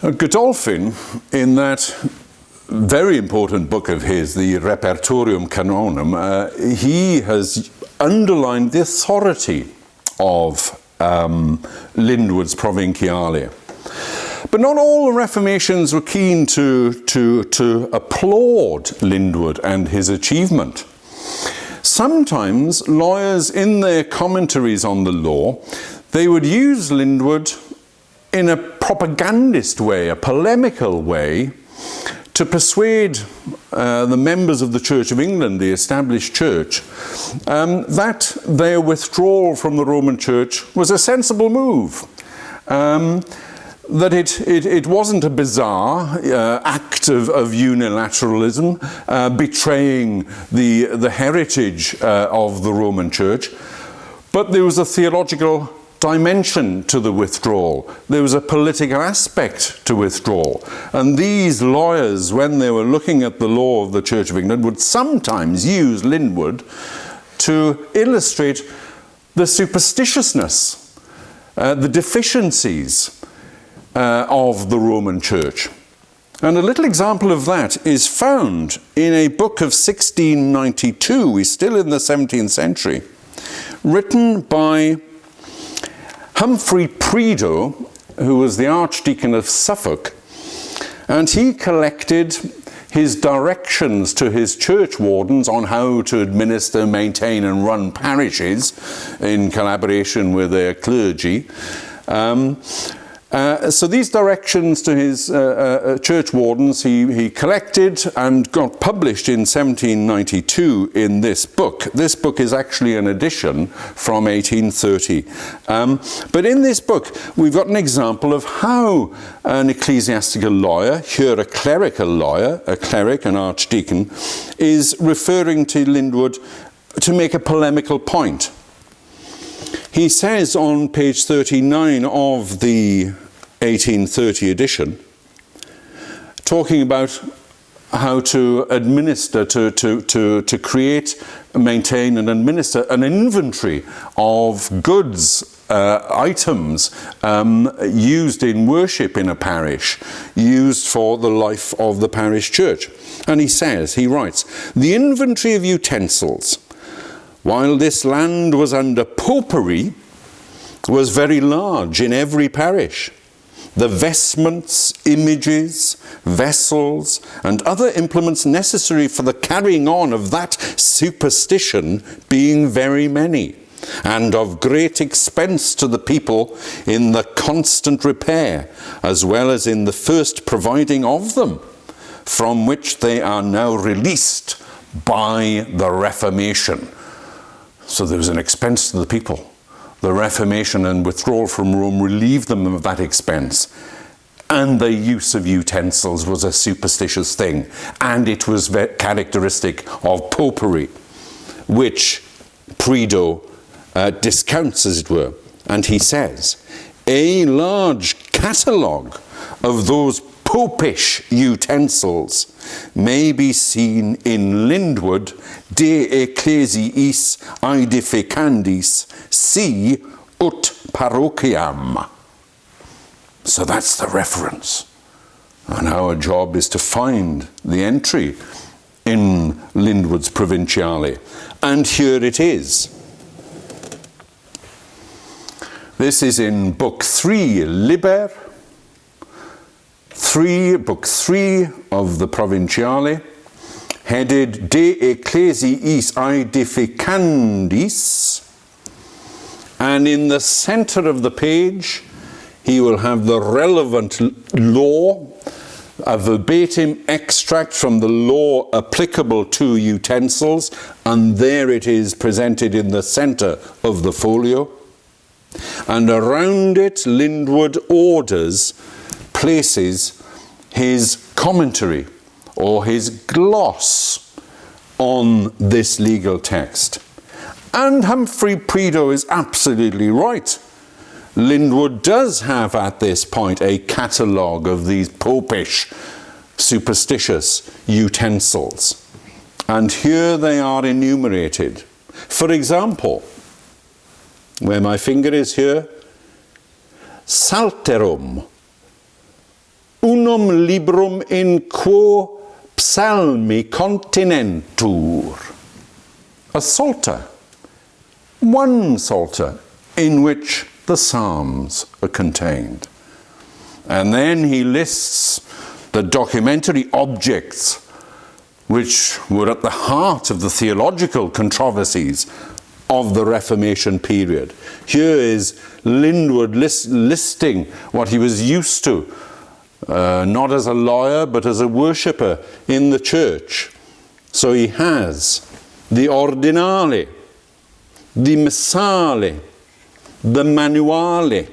Godolphin, in that very important book of his, the Repertorium Canonum, he has underlined the authority of Lyndwood's Provinciale. But not all the Reformations were keen to applaud Lyndwood and his achievement. Sometimes lawyers, in their commentaries on the law, they would use Lyndwood in a propagandist way, a polemical way, to persuade the members of the Church of England, the established church, that their withdrawal from the Roman Church was a sensible move. That it wasn't a bizarre act of unilateralism, betraying the heritage of the Roman Church, but there was a theological dimension to the withdrawal. There was a political aspect to withdrawal. And these lawyers, when they were looking at the law of the Church of England, would sometimes use Lyndwood to illustrate the superstitiousness, the deficiencies of the Roman Church. And a little example of that is found in a book of 1692, we're still in the 17th century, written by Humphrey Prideaux, who was the Archdeacon of Suffolk, and he collected his directions to his church wardens on how to administer, maintain and run parishes in collaboration with their clergy. So these directions to his church wardens he collected and got published in 1792 in this book. This book is actually an edition from 1830. But in this book we've got an example of how an ecclesiastical lawyer, here a clerical lawyer, a cleric, an archdeacon, is referring to Lyndwood to make a polemical point. He says on page 39 of the 1830 edition, talking about how to administer, to create, maintain and administer an inventory of goods, items used in worship in a parish, used for the life of the parish church. And he writes, "The inventory of utensils, while this land was under popery, was very large in every parish. The vestments, images, vessels, and other implements necessary for the carrying on of that superstition being very many, and of great expense to the people in the constant repair, as well as in the first providing of them, from which they are now released by the Reformation." So there was an expense to the people. The Reformation and withdrawal from Rome relieved them of that expense. And the use of utensils was a superstitious thing. And it was characteristic of popery, which Prideaux discounts, as it were. And he says, "A large catalogue of those popish utensils may be seen in Lyndwood de Ecclesiis Aedificandis si ut parochiam." So that's the reference. And our job is to find the entry in Lyndwood's Provinciale. And here it is. This is in Book 3, Liber, Book 3 of the Provinciale, headed De Ecclesiis Aedificandis, and in the center of the page he will have the relevant law, a verbatim extract from the law applicable to utensils, and there it is presented in the center of the folio. And around it Lyndwood places his commentary or his gloss on this legal text. And Humphrey Prideaux is absolutely right. Lyndwood does have at this point a catalogue of these popish, superstitious utensils. And here they are enumerated. For example, where my finger is here, Psalterum, Unum librum in quo psalmi continentur. A psalter, one psalter in which the Psalms are contained. And then he lists the documentary objects which were at the heart of the theological controversies of the Reformation period. Here is Lyndwood listing what he was used to, not as a lawyer but as a worshipper in the church. So he has the ordinale, the missale, the manuale,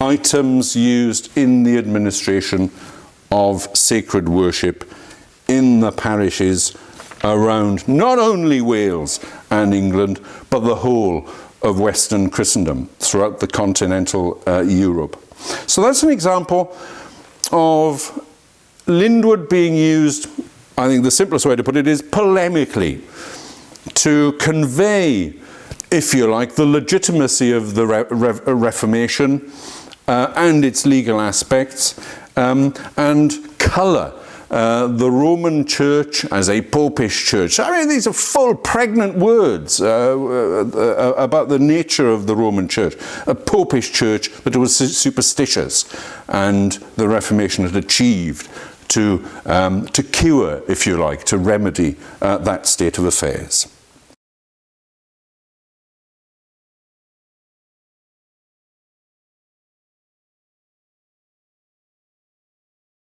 items used in the administration of sacred worship in the parishes around not only Wales and England, but the whole of Western Christendom throughout the continental Europe. So that's an example of Lyndwood being used, I think the simplest way to put it is polemically, to convey, if you like, the legitimacy of the Reformation and its legal aspects, and colour the Roman Church as a popish church. I mean, these are full, pregnant words about the nature of the Roman Church. A popish church that was superstitious, and the Reformation had achieved to cure, if you like, to remedy that state of affairs.